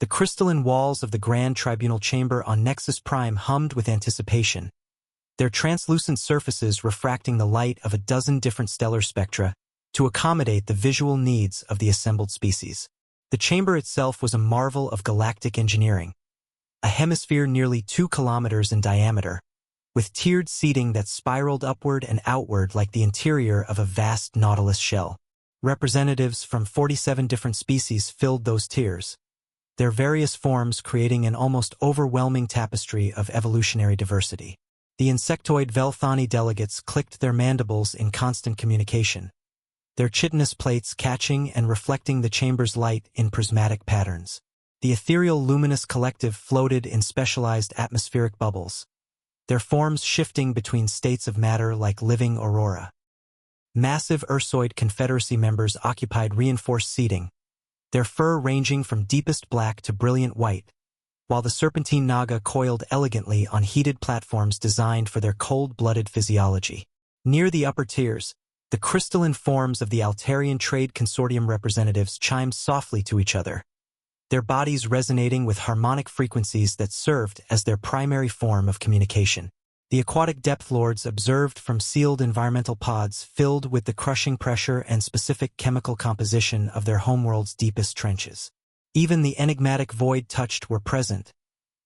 The crystalline walls of the Grand Tribunal chamber on Nexus Prime hummed with anticipation, their translucent surfaces refracting the light of a dozen different stellar spectra to accommodate the visual needs of the assembled species. The chamber itself was a marvel of galactic engineering, a hemisphere nearly 2 kilometers in diameter, with tiered seating that spiraled upward and outward like the interior of a vast nautilus shell. Representatives from 47 different species filled those tiers, their various forms creating an almost overwhelming tapestry of evolutionary diversity. The insectoid Velthani delegates clicked their mandibles in constant communication, their chitinous plates catching and reflecting the chamber's light in prismatic patterns. The ethereal luminous collective floated in specialized atmospheric bubbles, their forms shifting between states of matter like living aurora. Massive Ursoid Confederacy members occupied reinforced seating, their fur ranging from deepest black to brilliant white, while the serpentine naga coiled elegantly on heated platforms designed for their cold-blooded physiology. Near the upper tiers, the crystalline forms of the Altarian Trade Consortium representatives chimed softly to each other, their bodies resonating with harmonic frequencies that served as their primary form of communication. The aquatic depth lords observed from sealed environmental pods filled with the crushing pressure and specific chemical composition of their homeworld's deepest trenches. Even the enigmatic void touched were present,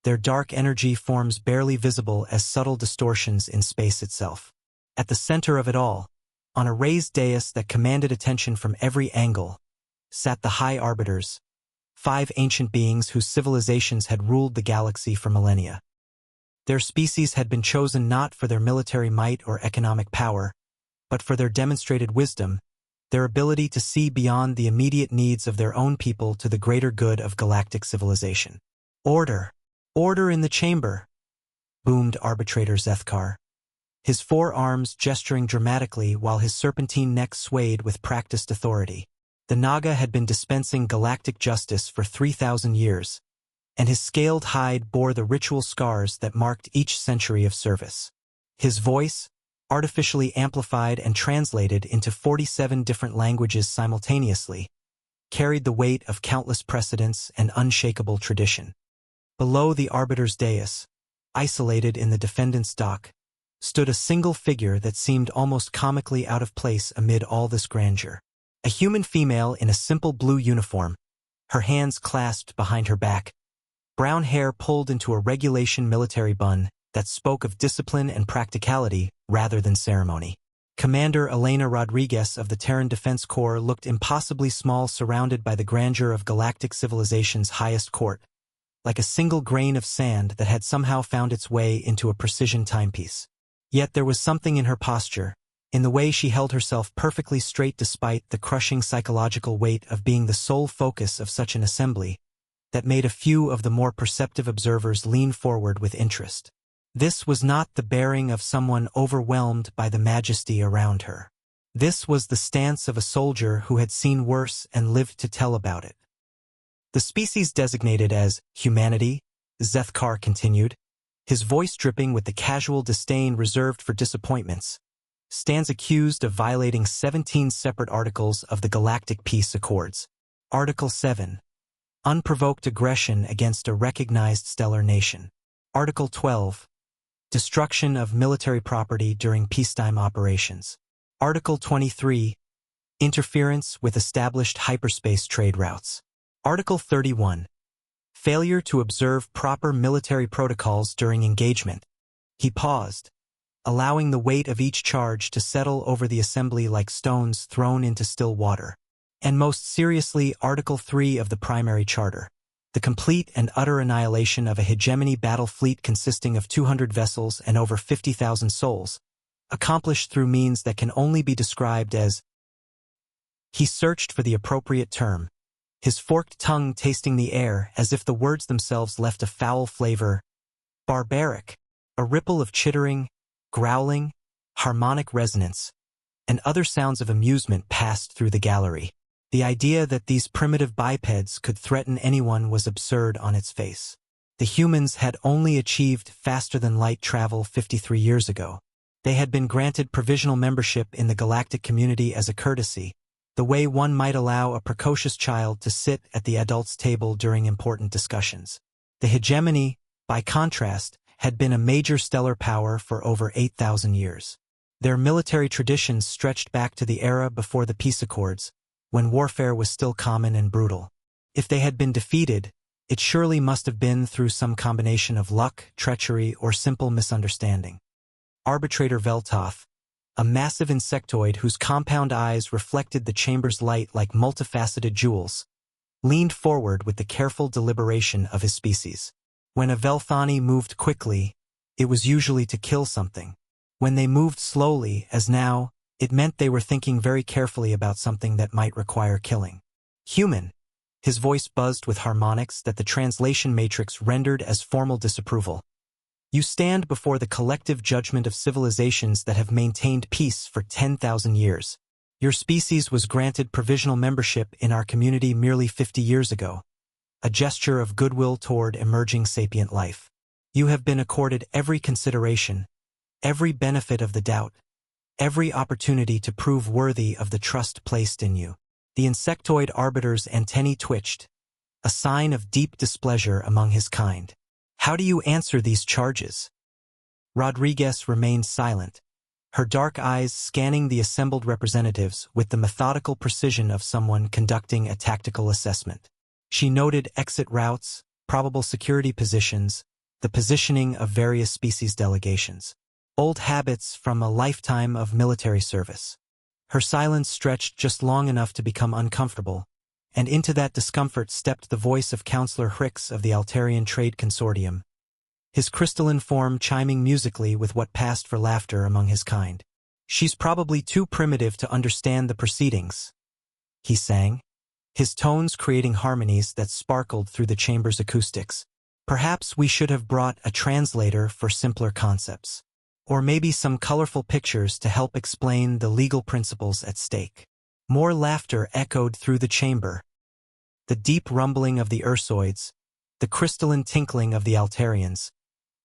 their dark energy forms barely visible as subtle distortions in space itself. At the center of it all, on a raised dais that commanded attention from every angle, sat the High Arbiters, 5 ancient beings whose civilizations had ruled the galaxy for millennia. Their species had been chosen not for their military might or economic power, but for their demonstrated wisdom, their ability to see beyond the immediate needs of their own people to the greater good of galactic civilization. Order! Order in the chamber! Boomed Arbitrator Zethkar, his 4 arms gesturing dramatically while his serpentine neck swayed with practiced authority. The Naga had been dispensing galactic justice for 3,000 years, and his scaled hide bore the ritual scars that marked each century of service. His voice, artificially amplified and translated into 47 different languages simultaneously, carried the weight of countless precedents and unshakable tradition. Below the Arbiter's dais, isolated in the defendant's dock, stood a single figure that seemed almost comically out of place amid all this grandeur. A human female in a simple blue uniform, her hands clasped behind her back, brown hair pulled into a regulation military bun that spoke of discipline and practicality rather than ceremony. Commander Elena Rodriguez of the Terran Defense Corps looked impossibly small surrounded by the grandeur of galactic civilization's highest court, like a single grain of sand that had somehow found its way into a precision timepiece. Yet there was something in her posture, in the way she held herself perfectly straight despite the crushing psychological weight of being the sole focus of such an assembly, that made a few of the more perceptive observers lean forward with interest. This was not the bearing of someone overwhelmed by the majesty around her. This was the stance of a soldier who had seen worse and lived to tell about it. The species designated as humanity, Zethkar continued, his voice dripping with the casual disdain reserved for disappointments, stands accused of violating 17 separate articles of the Galactic Peace Accords. Article 7. Unprovoked aggression against a recognized stellar nation. Article 12. Destruction of military property during peacetime operations. Article 23. Interference with established hyperspace trade routes. Article 31. Failure to observe proper military protocols during engagement. He paused, allowing the weight of each charge to settle over the assembly like stones thrown into still water. And most seriously, Article 3 of the Primary Charter, the complete and utter annihilation of a hegemony battle fleet consisting of 200 vessels and over 50,000 souls, accomplished through means that can only be described as... He searched for the appropriate term, his forked tongue tasting the air as if the words themselves left a foul flavor. Barbaric, a ripple of chittering, growling, harmonic resonance, and other sounds of amusement passed through the gallery. The idea that these primitive bipeds could threaten anyone was absurd on its face. The humans had only achieved faster-than-light travel 53 years ago. They had been granted provisional membership in the galactic community as a courtesy, the way one might allow a precocious child to sit at the adult's table during important discussions. The hegemony, by contrast, had been a major stellar power for over 8,000 years. Their military traditions stretched back to the era before the peace accords, when warfare was still common and brutal. If they had been defeated, it surely must have been through some combination of luck, treachery, or simple misunderstanding. Arbitrator Veltoth, a massive insectoid whose compound eyes reflected the chamber's light like multifaceted jewels, leaned forward with the careful deliberation of his species. When a Velthani moved quickly, it was usually to kill something. When they moved slowly, as now, it meant they were thinking very carefully about something that might require killing. Human. His voice buzzed with harmonics that the translation matrix rendered as formal disapproval. You stand before the collective judgment of civilizations that have maintained peace for 10,000 years. Your species was granted provisional membership in our community merely 50 years ago, a gesture of goodwill toward emerging sapient life. You have been accorded every consideration, every benefit of the doubt, every opportunity to prove worthy of the trust placed in you. The insectoid arbiter's antennae twitched, a sign of deep displeasure among his kind. How do you answer these charges? Rodriguez remained silent, her dark eyes scanning the assembled representatives with the methodical precision of someone conducting a tactical assessment. She noted exit routes, probable security positions, the positioning of various species delegations. Old habits from a lifetime of military service. Her silence stretched just long enough to become uncomfortable, and into that discomfort stepped the voice of Counselor Hrix of the Altarian Trade Consortium, his crystalline form chiming musically with what passed for laughter among his kind. She's probably too primitive to understand the proceedings, he sang, his tones creating harmonies that sparkled through the chamber's acoustics. Perhaps we should have brought a translator for simpler concepts. Or maybe some colorful pictures to help explain the legal principles at stake. More laughter echoed through the chamber. The deep rumbling of the Ursoids, the crystalline tinkling of the Altarians,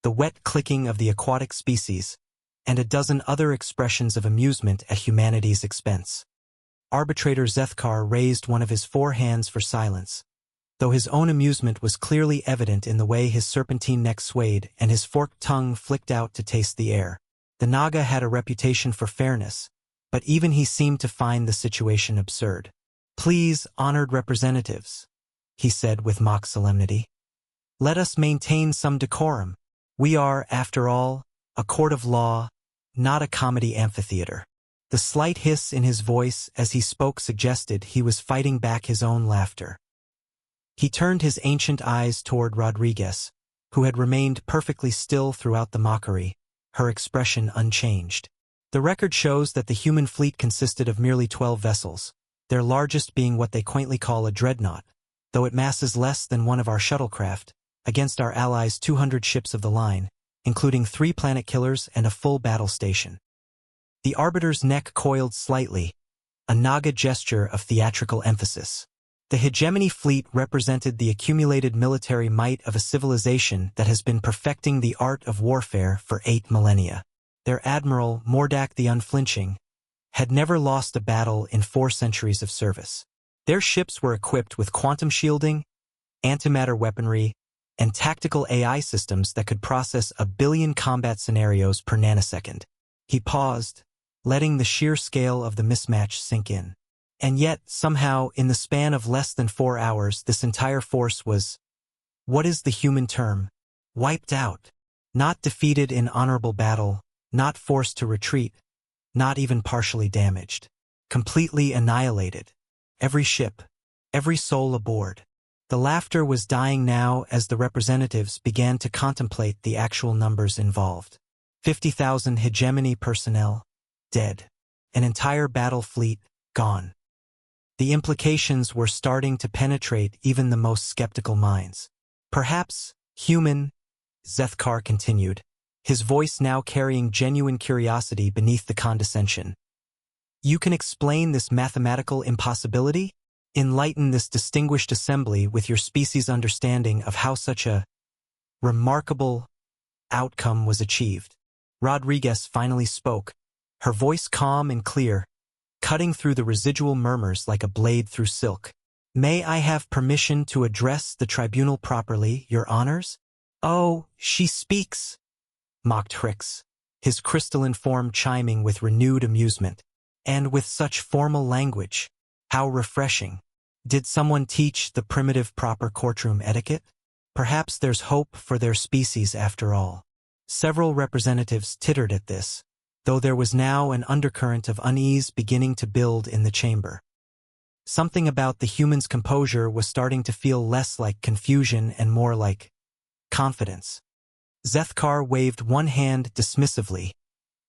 the wet clicking of the aquatic species, and a dozen other expressions of amusement at humanity's expense. Arbitrator Zethkar raised one of his 4 hands for silence, though his own amusement was clearly evident in the way his serpentine neck swayed and his forked tongue flicked out to taste the air. The Naga had a reputation for fairness, but even he seemed to find the situation absurd. Please, honored representatives, he said with mock solemnity. Let us maintain some decorum. We are, after all, a court of law, not a comedy amphitheater. The slight hiss in his voice as he spoke suggested he was fighting back his own laughter. He turned his ancient eyes toward Rodriguez, who had remained perfectly still throughout the mockery, her expression unchanged. The record shows that the human fleet consisted of merely 12 vessels, their largest being what they quaintly call a dreadnought, though it masses less than one of our shuttlecraft, against our allies' 200 ships of the line, including 3 planet killers and a full battle station. The arbiter's neck coiled slightly, a Naga gesture of theatrical emphasis. The hegemony fleet represented the accumulated military might of a civilization that has been perfecting the art of warfare for 8 millennia. Their admiral, Mordak the Unflinching, had never lost a battle in 4 centuries of service. Their ships were equipped with quantum shielding, antimatter weaponry, and tactical AI systems that could process 1 billion combat scenarios per nanosecond. He paused, letting the sheer scale of the mismatch sink in. And yet, somehow, in the span of less than 4 hours, this entire force was, what is the human term? Wiped out. Not defeated in honorable battle, not forced to retreat, not even partially damaged. Completely annihilated. Every ship, every soul aboard. The laughter was dying now as the representatives began to contemplate the actual numbers involved. 50,000 hegemony personnel, dead. An entire battle fleet, gone. The implications were starting to penetrate even the most skeptical minds. Perhaps, human, Zethkar continued, his voice now carrying genuine curiosity beneath the condescension. You can explain this mathematical impossibility? Enlighten this distinguished assembly with your species' understanding of how such a remarkable outcome was achieved. Rodriguez finally spoke, her voice calm and clear, cutting through the residual murmurs like a blade through silk. "May I have permission to address the tribunal properly, your honors?" "Oh, she speaks," mocked Hrix, his crystalline form chiming with renewed amusement. "And with such formal language. How refreshing. Did someone teach the primitive proper courtroom etiquette? Perhaps there's hope for their species after all." Several representatives tittered at this, though there was now an undercurrent of unease beginning to build in the chamber. Something about the human's composure was starting to feel less like confusion and more like confidence. Zethkar waved one hand dismissively,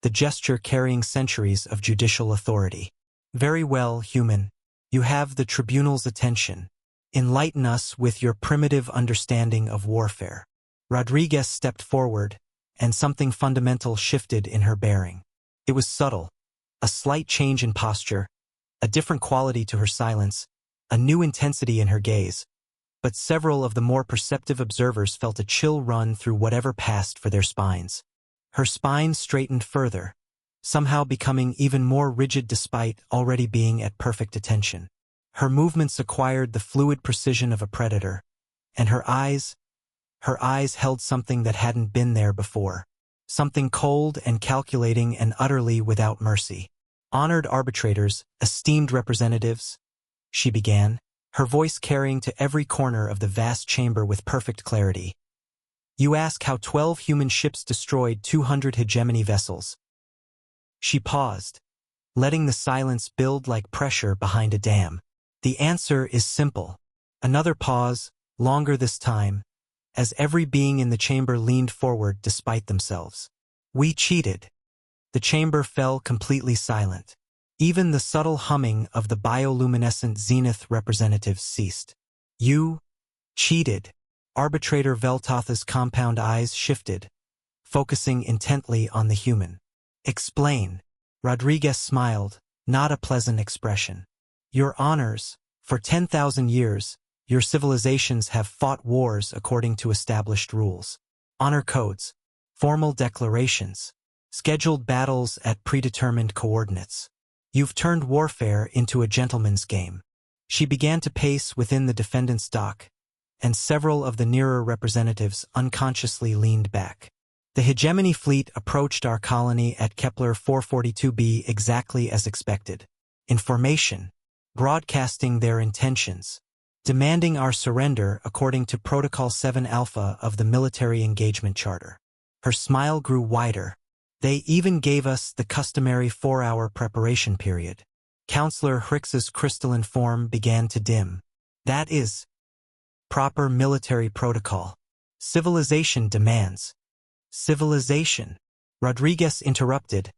the gesture carrying centuries of judicial authority. "Very well, human. You have the tribunal's attention. Enlighten us with your primitive understanding of warfare." Rodriguez stepped forward, and something fundamental shifted in her bearing. It was subtle, a slight change in posture, a different quality to her silence, a new intensity in her gaze. But several of the more perceptive observers felt a chill run through whatever passed for their spines. Her spine straightened further, somehow becoming even more rigid despite already being at perfect attention. Her movements acquired the fluid precision of a predator, and her eyes held something that hadn't been there before. Something cold and calculating and utterly without mercy. "Honored arbitrators, esteemed representatives," she began, her voice carrying to every corner of the vast chamber with perfect clarity. "You ask how 12 human ships destroyed 200 hegemony vessels." She paused, letting the silence build like pressure behind a dam. "The answer is simple." Another pause, longer this time, as every being in the chamber leaned forward despite themselves. "We cheated." The chamber fell completely silent. Even the subtle humming of the bioluminescent zenith representatives ceased. "You cheated." Arbitrator Veltotha's compound eyes shifted, focusing intently on the human. "Explain." Rodriguez smiled, not a pleasant expression. "Your honors, for 10,000 years, your civilizations have fought wars according to established rules. Honor codes, formal declarations, scheduled battles at predetermined coordinates. You've turned warfare into a gentleman's game." She began to pace within the defendant's dock, and several of the nearer representatives unconsciously leaned back. "The hegemony fleet approached our colony at Kepler 442b exactly as expected. In formation, broadcasting their intentions, demanding our surrender according to Protocol 7 Alpha of the Military Engagement Charter." Her smile grew wider. "They even gave us the customary 4-hour preparation period." Counselor Hrix's crystalline form began to dim. "That is proper military protocol. Civilization demands." "Civilization?" Rodriguez interrupted,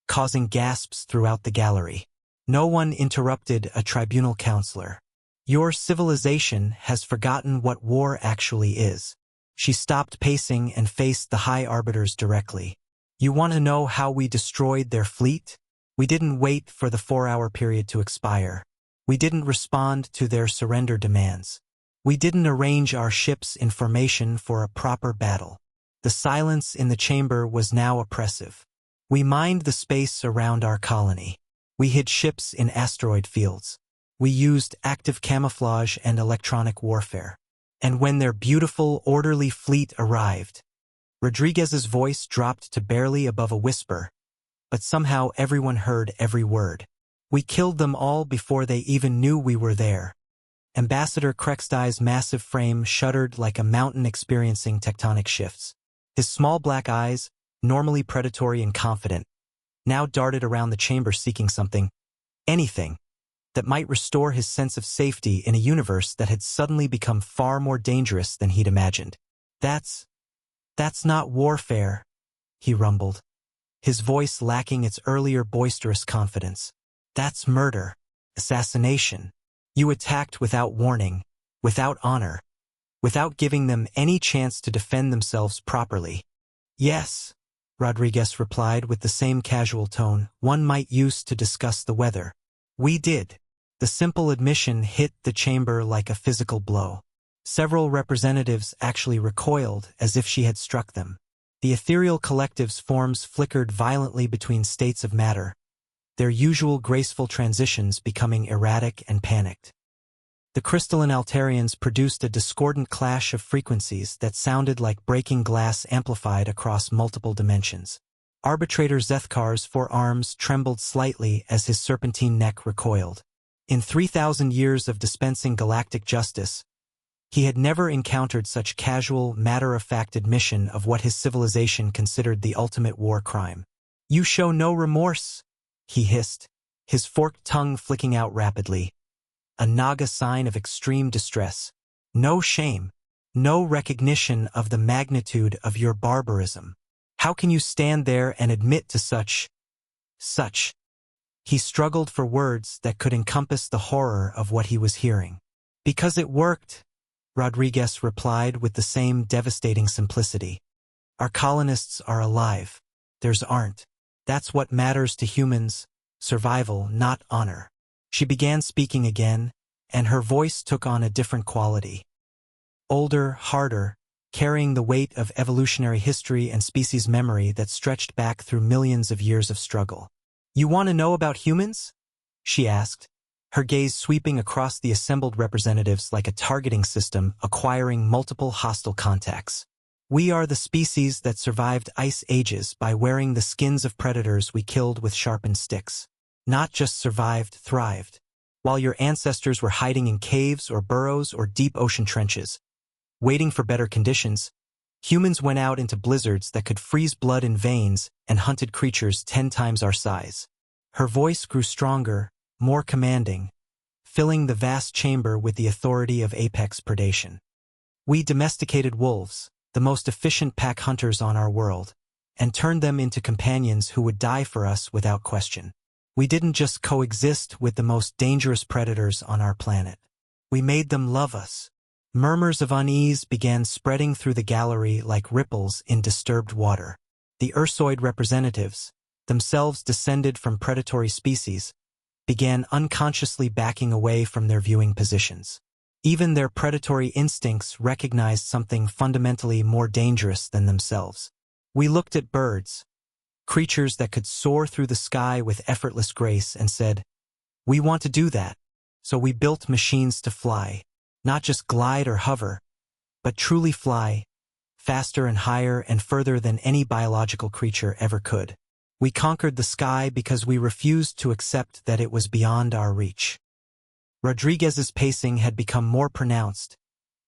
causing gasps throughout the gallery. No one interrupted a tribunal counselor. "Your civilization has forgotten what war actually is." She stopped pacing and faced the high arbiters directly. "You want to know how we destroyed their fleet? We didn't wait for the 4-hour period to expire. We didn't respond to their surrender demands. We didn't arrange our ships in formation for a proper battle." The silence in the chamber was now oppressive. "We mined the space around our colony. We hid ships in asteroid fields. We used active camouflage and electronic warfare. And when their beautiful, orderly fleet arrived," Rodriguez's voice dropped to barely above a whisper, but somehow everyone heard every word. "We killed them all before they even knew we were there." Ambassador Krexdai's massive frame shuddered like a mountain experiencing tectonic shifts. His small black eyes, normally predatory and confident, now darted around the chamber seeking something, anything, that might restore his sense of safety in a universe that had suddenly become far more dangerous than he'd imagined. That's not warfare," he rumbled, his voice lacking its earlier boisterous confidence. "That's murder, assassination. You attacked without warning, without honor, without giving them any chance to defend themselves properly." "Yes," Rodriguez replied with the same casual tone one might use to discuss the weather. "We did." The simple admission hit the chamber like a physical blow. Several representatives actually recoiled as if she had struck them. The ethereal collective's forms flickered violently between states of matter, their usual graceful transitions becoming erratic and panicked. The crystalline Altarians produced a discordant clash of frequencies that sounded like breaking glass amplified across multiple dimensions. Arbitrator Zethkar's four arms trembled slightly as his serpentine neck recoiled. In 3,000 years of dispensing galactic justice, he had never encountered such casual, matter-of-fact admission of what his civilization considered the ultimate war crime. "You show no remorse," he hissed, his forked tongue flicking out rapidly. A Naga sign of extreme distress. "No shame. No recognition of the magnitude of your barbarism. How can you stand there and admit to such... He struggled for words that could encompass the horror of what he was hearing. "Because it worked," Rodriguez replied with the same devastating simplicity. "Our colonists are alive. Theirs aren't. That's what matters to humans, survival, not honor." She began speaking again, and her voice took on a different quality. Older, harder, carrying the weight of evolutionary history and species memory that stretched back through millions of years of struggle. "You want to know about humans?" she asked, her gaze sweeping across the assembled representatives like a targeting system acquiring multiple hostile contacts. "We are the species that survived ice ages by wearing the skins of predators we killed with sharpened sticks. Not just survived, thrived. While your ancestors were hiding in caves or burrows or deep ocean trenches, waiting for better conditions, humans went out into blizzards that could freeze blood in veins and hunted creatures 10 times our size." Her voice grew stronger, more commanding, filling the vast chamber with the authority of apex predation. "We domesticated wolves, the most efficient pack hunters on our world, and turned them into companions who would die for us without question. We didn't just coexist with the most dangerous predators on our planet. We made them love us." Murmurs of unease began spreading through the gallery like ripples in disturbed water. The Ursoid representatives, themselves descended from predatory species, began unconsciously backing away from their viewing positions. Even their predatory instincts recognized something fundamentally more dangerous than themselves. "We looked at birds, creatures that could soar through the sky with effortless grace, and said, 'We want to do that.' So we built machines to fly, not just glide or hover, but truly fly, faster and higher and further than any biological creature ever could. We conquered the sky because we refused to accept that it was beyond our reach." Rodriguez's pacing had become more pronounced,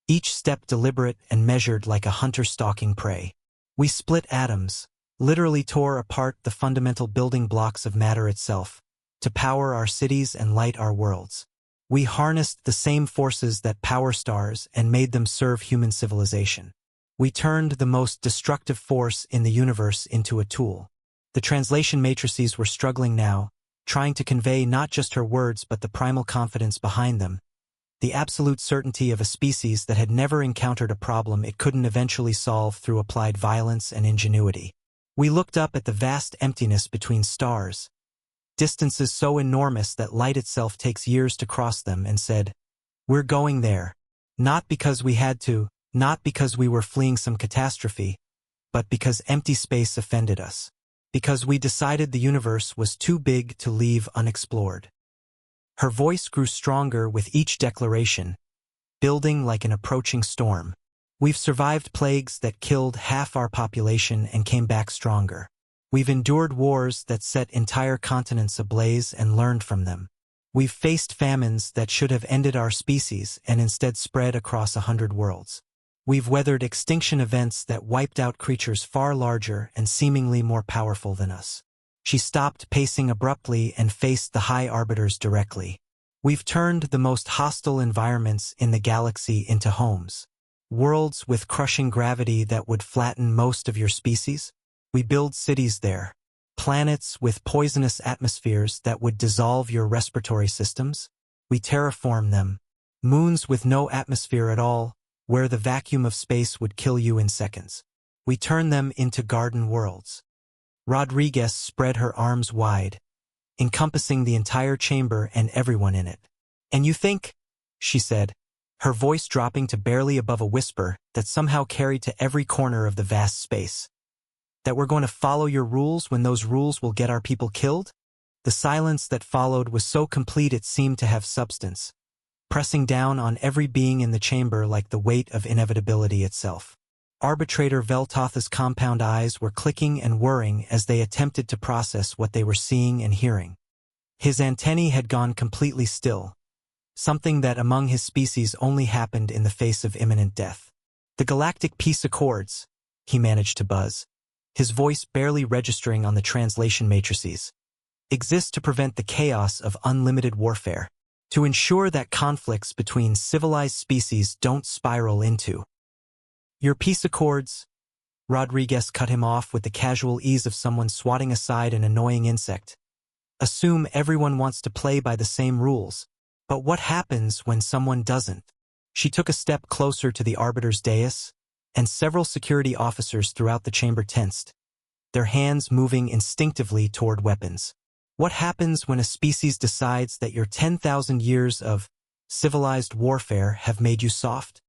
each step deliberate and measured like a hunter stalking prey. "We split atoms, literally tore apart the fundamental building blocks of matter itself, to power our cities and light our worlds. We harnessed the same forces that power stars and made them serve human civilization. We turned the most destructive force in the universe into a tool." The translation matrices were struggling now, trying to convey not just her words but the primal confidence behind them, the absolute certainty of a species that had never encountered a problem it couldn't eventually solve through applied violence and ingenuity. "We looked up at the vast emptiness between stars, distances so enormous that light itself takes years to cross them, and said, 'We're going there. Not because we had to, not because we were fleeing some catastrophe, but because empty space offended us. Because we decided the universe was too big to leave unexplored.'" Her voice grew stronger with each declaration, building like an approaching storm. "We've survived plagues that killed half our population and came back stronger. We've endured wars that set entire continents ablaze and learned from them. We've faced famines that should have ended our species and instead spread across 100 worlds. We've weathered extinction events that wiped out creatures far larger and seemingly more powerful than us." She stopped pacing abruptly and faced the High Arbiters directly. "We've turned the most hostile environments in the galaxy into homes. Worlds with crushing gravity that would flatten most of your species. We build cities there. Planets with poisonous atmospheres that would dissolve your respiratory systems. We terraform them. Moons with no atmosphere at all, where the vacuum of space would kill you in seconds. We turn them into garden worlds." Rodriguez spread her arms wide, encompassing the entire chamber and everyone in it. "And you think," she said, her voice dropping to barely above a whisper that somehow carried to every corner of the vast space, "that we're going to follow your rules when those rules will get our people killed? The silence that followed was so complete it seemed to have substance, pressing down on every being in the chamber like the weight of inevitability itself. Arbitrator Veltoth's compound eyes were clicking and whirring as they attempted to process what they were seeing and hearing. His antennae had gone completely still, something that among his species only happened in the face of imminent death. "The Galactic Peace Accords," he managed to buzz, his voice barely registering on the translation matrices, "exist to prevent the chaos of unlimited warfare, to ensure that conflicts between civilized species don't spiral into." "Your peace accords?" Rodriguez cut him off with the casual ease of someone swatting aside an annoying insect. "Assume everyone wants to play by the same rules. But what happens when someone doesn't?" She took a step closer to the arbiter's dais, and several security officers throughout the chamber tensed, their hands moving instinctively toward weapons. "What happens when a species decides that your 10,000 years of civilized warfare have made you soft?"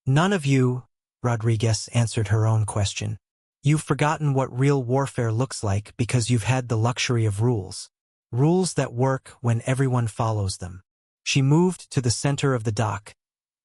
"None of you," Rodriguez answered her own question. "You've forgotten what real warfare looks like because you've had the luxury of rules. Rules that work when everyone follows them." She moved to the center of the dock,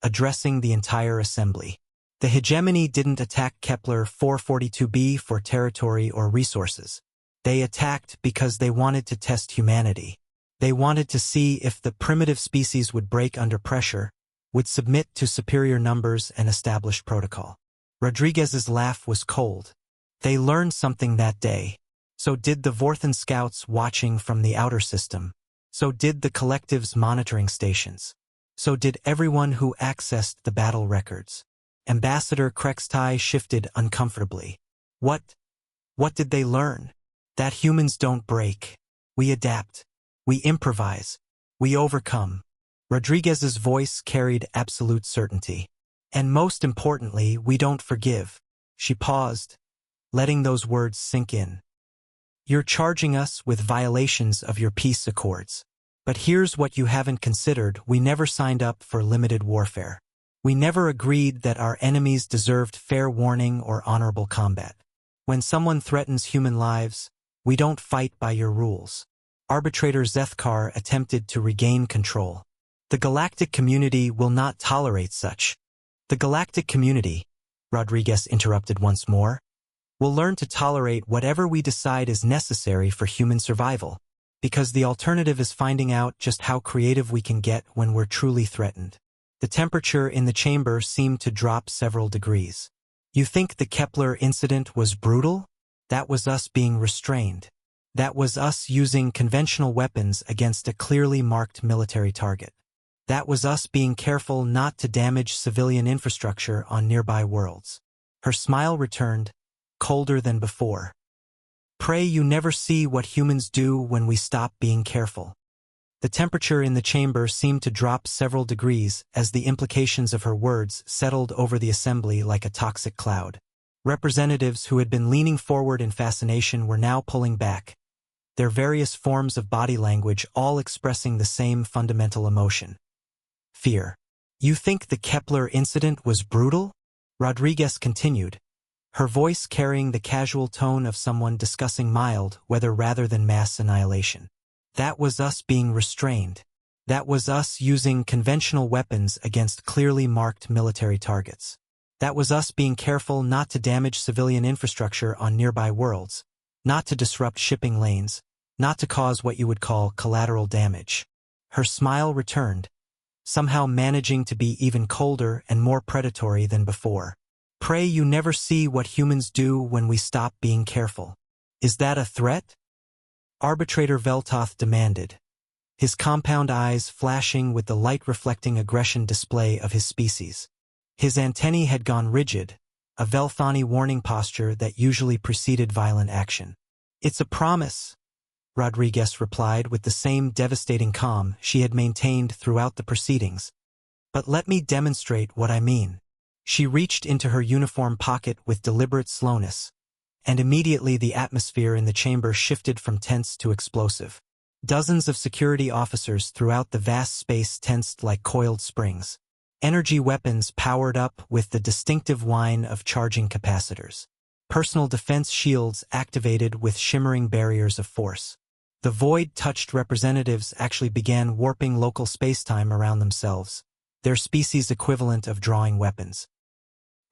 addressing the entire assembly. "The hegemony didn't attack Kepler 442b for territory or resources. They attacked because they wanted to test humanity. They wanted to see if the primitive species would break under pressure, would submit to superior numbers and established protocol." Rodriguez's laugh was cold. "They learned something that day. So did the Vorthan scouts watching from the outer system. So did the collective's monitoring stations. So did everyone who accessed the battle records." Ambassador Krextai shifted uncomfortably. What did they learn? That humans don't break. We adapt. We improvise. We overcome. Rodriguez's voice carried absolute certainty. "And most importantly, we don't forgive." She paused, letting those words sink in. "You're charging us with violations of your peace accords. But here's what you haven't considered: we never signed up for limited warfare. We never agreed that our enemies deserved fair warning or honorable combat. When someone threatens human lives, we don't fight by your rules." Arbitrator Zethkar attempted to regain control. "The galactic community will not tolerate such." "The galactic community," Rodriguez interrupted once more, "will learn to tolerate whatever we decide is necessary for human survival, because the alternative is finding out just how creative we can get when we're truly threatened." The temperature in the chamber seemed to drop several degrees. "You think the Kepler incident was brutal? That was us being restrained. That was us using conventional weapons against a clearly marked military target. That was us being careful not to damage civilian infrastructure on nearby worlds." Her smile returned, colder than before. "Pray you never see what humans do when we stop being careful." The temperature in the chamber seemed to drop several degrees as the implications of her words settled over the assembly like a toxic cloud. Representatives who had been leaning forward in fascination were now pulling back, their various forms of body language all expressing the same fundamental emotion: fear. "You think the Kepler incident was brutal?" Rodriguez continued, her voice carrying the casual tone of someone discussing mild weather rather than mass annihilation. "That was us being restrained. That was us using conventional weapons against clearly marked military targets. That was us being careful not to damage civilian infrastructure on nearby worlds, not to disrupt shipping lanes, not to cause what you would call collateral damage." Her smile returned, somehow managing to be even colder and more predatory than before. "Pray you never see what humans do when we stop being careful. Is that a threat?" Arbitrator Veltoth demanded, his compound eyes flashing with the light-reflecting aggression display of his species. His antennae had gone rigid, a Velthani warning posture that usually preceded violent action. "It's a promise," Rodriguez replied with the same devastating calm she had maintained throughout the proceedings. "But let me demonstrate what I mean." She reached into her uniform pocket with deliberate slowness, and immediately the atmosphere in the chamber shifted from tense to explosive. Dozens of security officers throughout the vast space tensed like coiled springs. Energy weapons powered up with the distinctive whine of charging capacitors. Personal defense shields activated with shimmering barriers of force. The void-touched representatives actually began warping local spacetime around themselves, their species' equivalent of drawing weapons.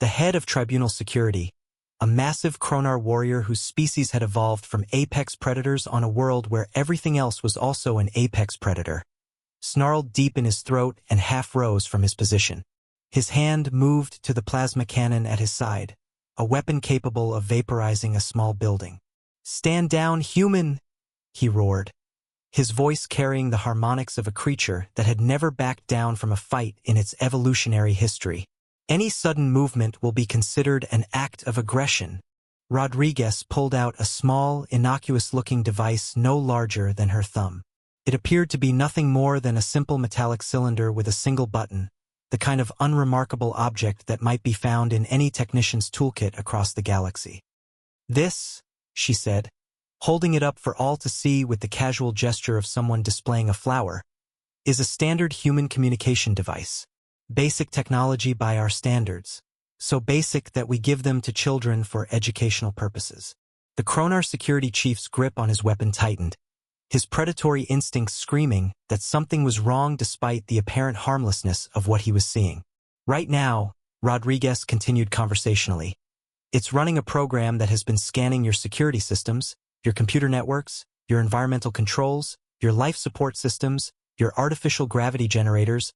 The head of Tribunal Security, a massive Kronar warrior whose species had evolved from apex predators on a world where everything else was also an apex predator, snarled deep in his throat and half rose from his position. His hand moved to the plasma cannon at his side, a weapon capable of vaporizing a small building. "Stand down, human!" he roared, his voice carrying the harmonics of a creature that had never backed down from a fight in its evolutionary history. "Any sudden movement will be considered an act of aggression." Rodriguez pulled out a small, innocuous-looking device no larger than her thumb. It appeared to be nothing more than a simple metallic cylinder with a single button, the kind of unremarkable object that might be found in any technician's toolkit across the galaxy. "This," she said, holding it up for all to see with the casual gesture of someone displaying a flower, "is a standard human communication device. Basic technology by our standards. So basic that we give them to children for educational purposes." The Kronar security chief's grip on his weapon tightened, his predatory instincts screaming that something was wrong despite the apparent harmlessness of what he was seeing. "Right now," Rodriguez continued conversationally, "it's running a program that has been scanning your security systems, your computer networks, your environmental controls, your life support systems, your artificial gravity generators,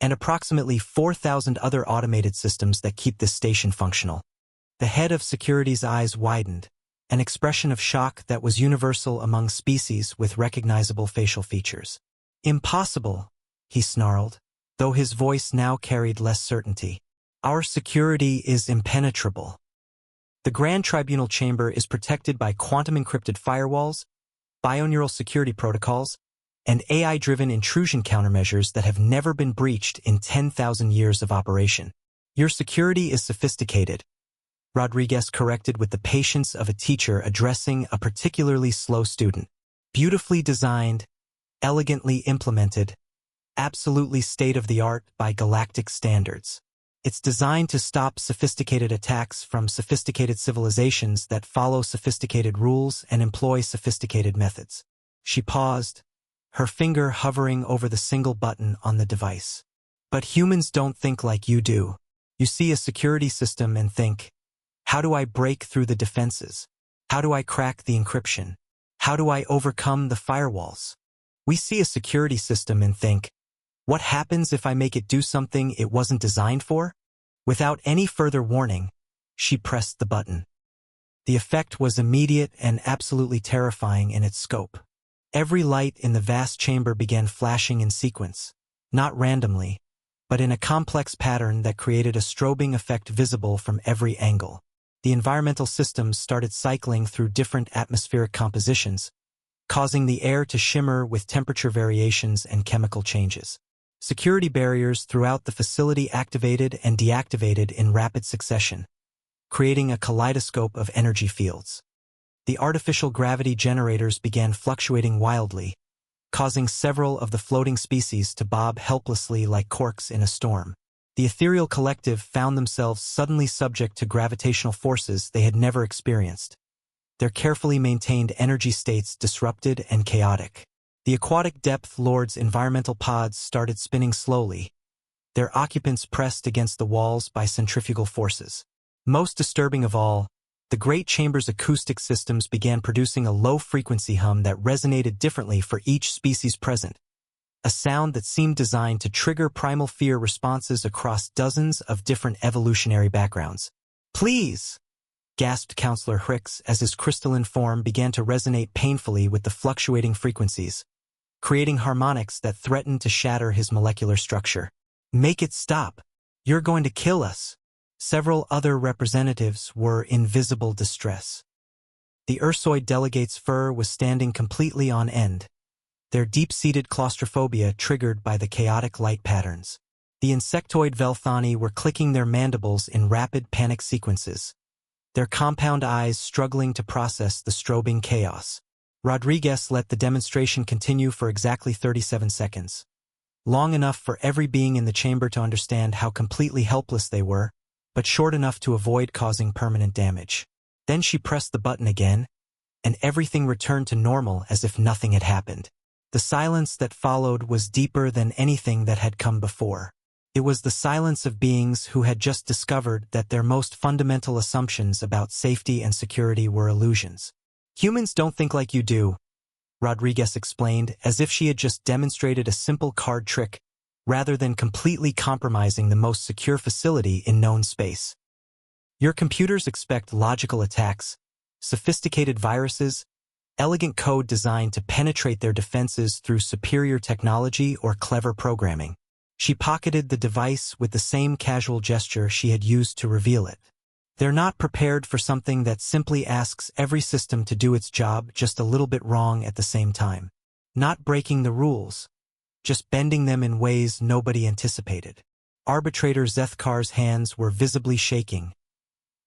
and approximately 4,000 other automated systems that keep this station functional." The head of security's eyes widened, an expression of shock that was universal among species with recognizable facial features. "Impossible," he snarled, though his voice now carried less certainty. "Our security is impenetrable. The Grand Tribunal chamber is protected by quantum-encrypted firewalls, bioneural security protocols, and AI-driven intrusion countermeasures that have never been breached in 10,000 years of operation. Your security is sophisticated," Rodriguez corrected with the patience of a teacher addressing a particularly slow student. "Beautifully designed, elegantly implemented, absolutely state-of-the-art by galactic standards. It's designed to stop sophisticated attacks from sophisticated civilizations that follow sophisticated rules and employ sophisticated methods." She paused, her finger hovering over the single button on the device. "But humans don't think like you do. You see a security system and think, how do I break through the defenses? How do I crack the encryption? How do I overcome the firewalls? We see a security system and think, what happens if I make it do something it wasn't designed for?" Without any further warning, she pressed the button. The effect was immediate and absolutely terrifying in its scope. Every light in the vast chamber began flashing in sequence, not randomly, but in a complex pattern that created a strobing effect visible from every angle. The environmental systems started cycling through different atmospheric compositions, causing the air to shimmer with temperature variations and chemical changes. Security barriers throughout the facility activated and deactivated in rapid succession, creating a kaleidoscope of energy fields. The artificial gravity generators began fluctuating wildly, causing several of the floating species to bob helplessly like corks in a storm. The ethereal collective found themselves suddenly subject to gravitational forces they had never experienced, their carefully maintained energy states disrupted and chaotic. The aquatic depth lord's environmental pods started spinning slowly, their occupants pressed against the walls by centrifugal forces. Most disturbing of all, the great chamber's acoustic systems began producing a low-frequency hum that resonated differently for each species present, a sound that seemed designed to trigger primal fear responses across dozens of different evolutionary backgrounds. "Please!" gasped Counselor Hicks as his crystalline form began to resonate painfully with the fluctuating frequencies, creating harmonics that threatened to shatter his molecular structure. "Make it stop! You're going to kill us!" Several other representatives were in visible distress. The Ursoid delegate's fur was standing completely on end, their deep-seated claustrophobia triggered by the chaotic light patterns. The insectoid Velthani were clicking their mandibles in rapid panic sequences, their compound eyes struggling to process the strobing chaos. Rodriguez let the demonstration continue for exactly 37 seconds, long enough for every being in the chamber to understand how completely helpless they were, but short enough to avoid causing permanent damage. Then she pressed the button again, and everything returned to normal as if nothing had happened. The silence that followed was deeper than anything that had come before. It was the silence of beings who had just discovered that their most fundamental assumptions about safety and security were illusions. "Humans don't think like you do," Rodriguez explained, as if she had just demonstrated a simple card trick, rather than completely compromising the most secure facility in known space. "Your computers expect logical attacks, sophisticated viruses, elegant code designed to penetrate their defenses through superior technology or clever programming." She pocketed the device with the same casual gesture she had used to reveal it. "They're not prepared for something that simply asks every system to do its job just a little bit wrong at the same time. Not breaking the rules, just bending them in ways nobody anticipated." Arbitrator Zethkar's hands were visibly shaking,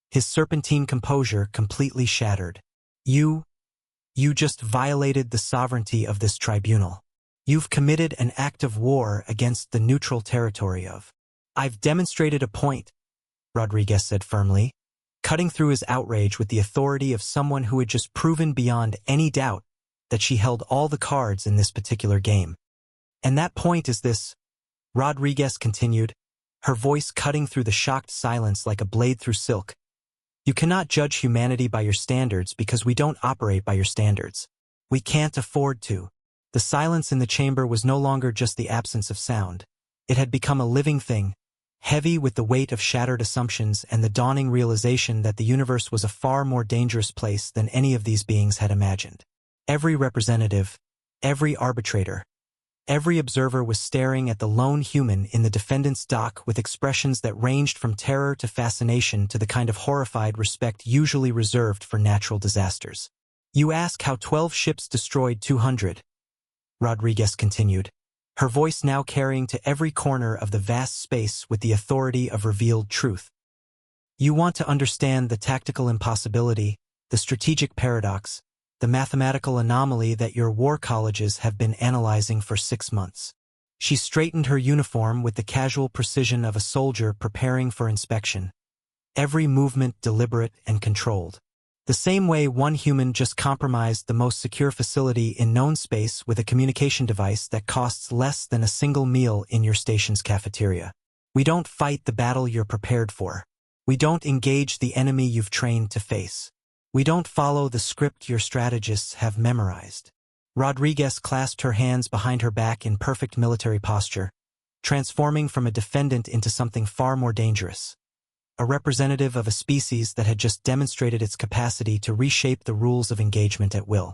his serpentine composure completely shattered. You just violated the sovereignty of this tribunal. You've committed an act of war against the neutral territory of. "I've demonstrated a point," Rodriguez said firmly, cutting through his outrage with the authority of someone who had just proven beyond any doubt that she held all the cards in this particular game. "And that point is this," Rodriguez continued, her voice cutting through the shocked silence like a blade through silk. "You cannot judge humanity by your standards because we don't operate by your standards. We can't afford to." The silence in the chamber was no longer just the absence of sound. It had become a living thing, heavy with the weight of shattered assumptions and the dawning realization that the universe was a far more dangerous place than any of these beings had imagined. Every representative, every arbitrator, every observer was staring at the lone human in the defendant's dock with expressions that ranged from terror to fascination to the kind of horrified respect usually reserved for natural disasters. "You ask how 12 ships destroyed 200. Rodriguez continued, her voice now carrying to every corner of the vast space with the authority of revealed truth. "You want to understand the tactical impossibility, the strategic paradox, the mathematical anomaly that your war colleges have been analyzing for 6 months. She straightened her uniform with the casual precision of a soldier preparing for inspection, every movement deliberate and controlled. The same way one human just compromised the most secure facility in known space with a communication device that costs less than a single meal in your station's cafeteria. We don't fight the battle you're prepared for. We don't engage the enemy you've trained to face. We don't follow the script your strategists have memorized." Rodriguez clasped her hands behind her back in perfect military posture, transforming from a defendant into something far more dangerous. A representative of a species that had just demonstrated its capacity to reshape the rules of engagement at will.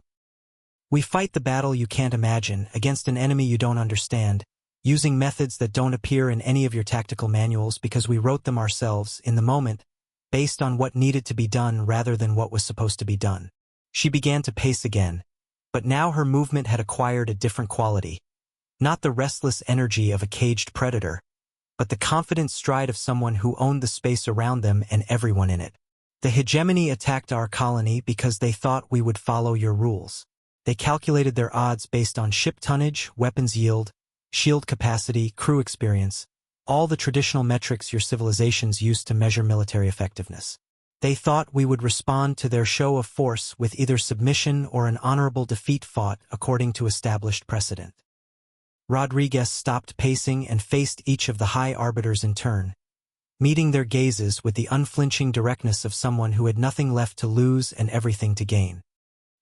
"We fight the battle you can't imagine against an enemy you don't understand, using methods that don't appear in any of your tactical manuals because we wrote them ourselves in the moment, based on what needed to be done rather than what was supposed to be done." She began to pace again, but now her movement had acquired a different quality. Not the restless energy of a caged predator, but the confident stride of someone who owned the space around them and everyone in it. "The hegemony attacked our colony because they thought we would follow your rules. They calculated their odds based on ship tonnage, weapons yield, shield capacity, crew experience, all the traditional metrics your civilizations used to measure military effectiveness. They thought we would respond to their show of force with either submission or an honorable defeat fought according to established precedent." Rodriguez stopped pacing and faced each of the high arbiters in turn, meeting their gazes with the unflinching directness of someone who had nothing left to lose and everything to gain.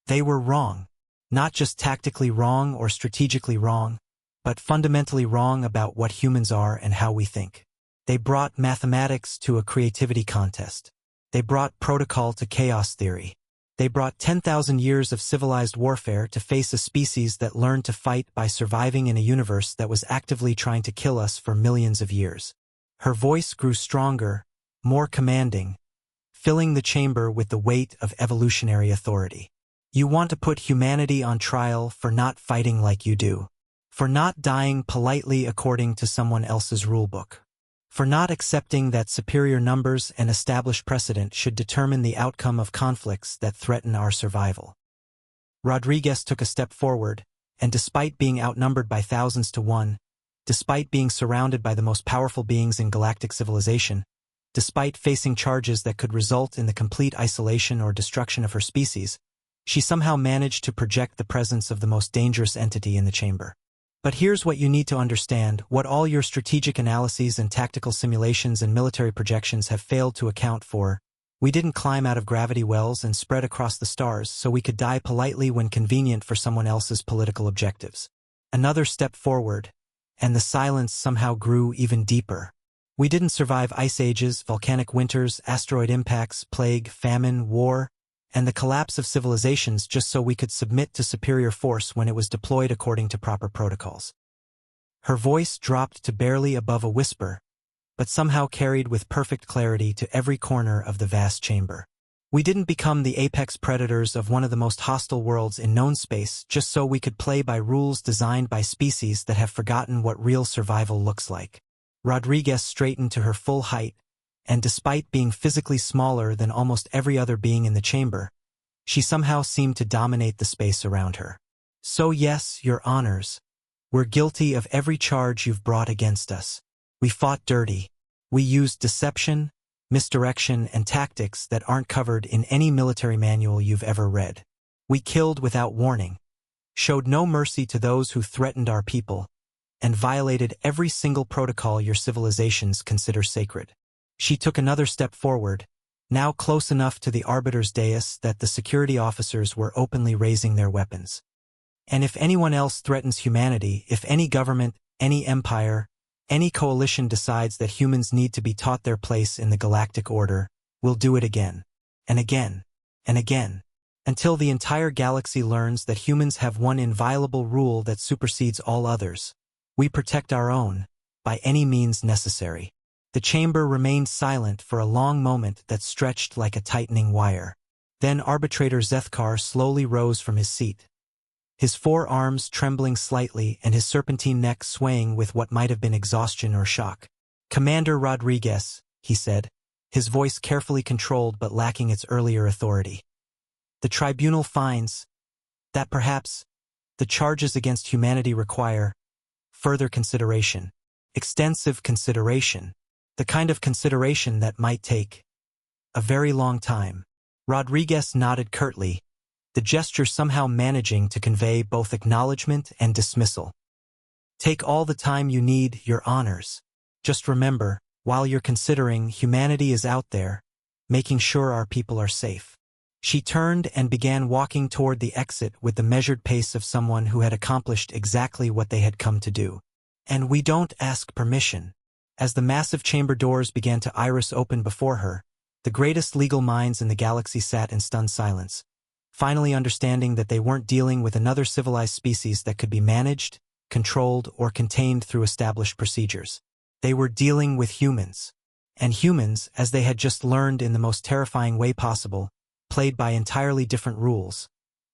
They were wrong, not just tactically wrong or strategically wrong, but fundamentally wrong about what humans are and how we think. They brought mathematics to a creativity contest. They brought protocol to chaos theory. They brought 10,000 years of civilized warfare to face a species that learned to fight by surviving in a universe that was actively trying to kill us for millions of years. Her voice grew stronger, more commanding, filling the chamber with the weight of evolutionary authority. "You want to put humanity on trial for not fighting like you do, for not dying politely according to someone else's rulebook, for not accepting that superior numbers and established precedent should determine the outcome of conflicts that threaten our survival." Rodriguez took a step forward, and despite being outnumbered by thousands to one, despite being surrounded by the most powerful beings in galactic civilization, despite facing charges that could result in the complete isolation or destruction of her species, She somehow managed to project the presence of the most dangerous entity in the chamber. But here's what you need to understand: what all your strategic analyses and tactical simulations and military projections have failed to account for. We didn't climb out of gravity wells and spread across the stars so we could die politely when convenient for someone else's political objectives. Another step forward, and the silence somehow grew even deeper. We didn't survive ice ages, volcanic winters, asteroid impacts, plague, famine, war, and the collapse of civilizations just so we could submit to superior force when it was deployed according to proper protocols. Her voice dropped to barely above a whisper, but somehow carried with perfect clarity to every corner of the vast chamber. We didn't become the apex predators of one of the most hostile worlds in known space just so we could play by rules designed by species that have forgotten what real survival looks like. Rodriguez straightened to her full height, and despite being physically smaller than almost every other being in the chamber, she somehow seemed to dominate the space around her. So yes, your honors, we're guilty of every charge you've brought against us. We fought dirty. We used deception, misdirection, and tactics that aren't covered in any military manual you've ever read. We killed without warning, showed no mercy to those who threatened our people, and violated every single protocol your civilizations consider sacred. She took another step forward, now close enough to the arbiter's dais that the security officers were openly raising their weapons. And if anyone else threatens humanity, if any government, any empire, any coalition decides that humans need to be taught their place in the galactic order, we'll do it again, and again, and again, until the entire galaxy learns that humans have one inviolable rule that supersedes all others. We protect our own, by any means necessary. The chamber remained silent for a long moment that stretched like a tightening wire. Then Arbitrator Zethkar slowly rose from his seat, his forearms trembling slightly and his serpentine neck swaying with what might have been exhaustion or shock. "Commander Rodriguez," he said, his voice carefully controlled but lacking its earlier authority. "The tribunal finds that perhaps the charges against humanity require further consideration, extensive consideration, the kind of consideration that might take a very long time." Rodriguez nodded curtly, the gesture somehow managing to convey both acknowledgement and dismissal. "Take all the time you need, your honors. Just remember, while you're considering, humanity is out there, making sure our people are safe." She turned and began walking toward the exit with the measured pace of someone who had accomplished exactly what they had come to do. "And we don't ask permission." As the massive chamber doors began to iris open before her, the greatest legal minds in the galaxy sat in stunned silence, finally understanding that they weren't dealing with another civilized species that could be managed, controlled, or contained through established procedures. They were dealing with humans. And humans, as they had just learned in the most terrifying way possible, played by entirely different rules.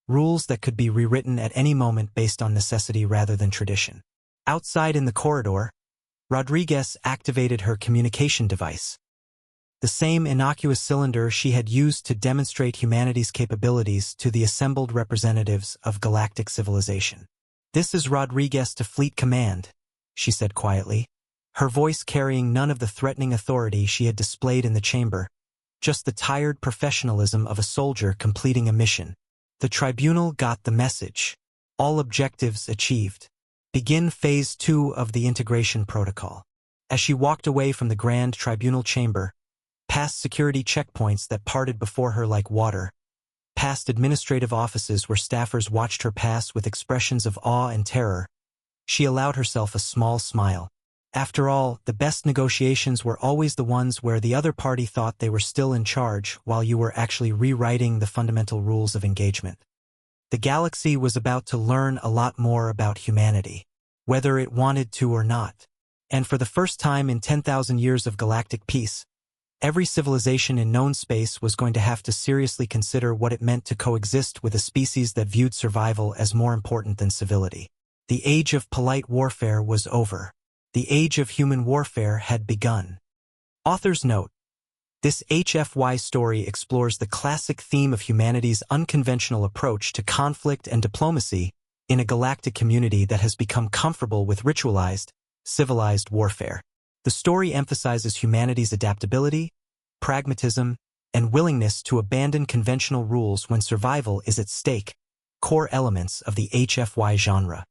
Rules that could be rewritten at any moment based on necessity rather than tradition. Outside in the corridor, Rodriguez activated her communication device. The same innocuous cylinder she had used to demonstrate humanity's capabilities to the assembled representatives of galactic civilization. "This is Rodriguez to Fleet Command," she said quietly, her voice carrying none of the threatening authority she had displayed in the chamber, just the tired professionalism of a soldier completing a mission. "The tribunal got the message. All objectives achieved. Begin Phase 2 of the integration protocol." As she walked away from the Grand Tribunal chamber, past security checkpoints that parted before her like water, past administrative offices where staffers watched her pass with expressions of awe and terror, she allowed herself a small smile. After all, the best negotiations were always the ones where the other party thought they were still in charge while you were actually rewriting the fundamental rules of engagement. The galaxy was about to learn a lot more about humanity, whether it wanted to or not. And for the first time in 10,000 years of galactic peace, every civilization in known space was going to have to seriously consider what it meant to coexist with a species that viewed survival as more important than civility. The age of polite warfare was over. The age of human warfare had begun. Author's note: this HFY story explores the classic theme of humanity's unconventional approach to conflict and diplomacy in a galactic community that has become comfortable with ritualized, civilized warfare. The story emphasizes humanity's adaptability, pragmatism, and willingness to abandon conventional rules when survival is at stake, core elements of the HFY genre.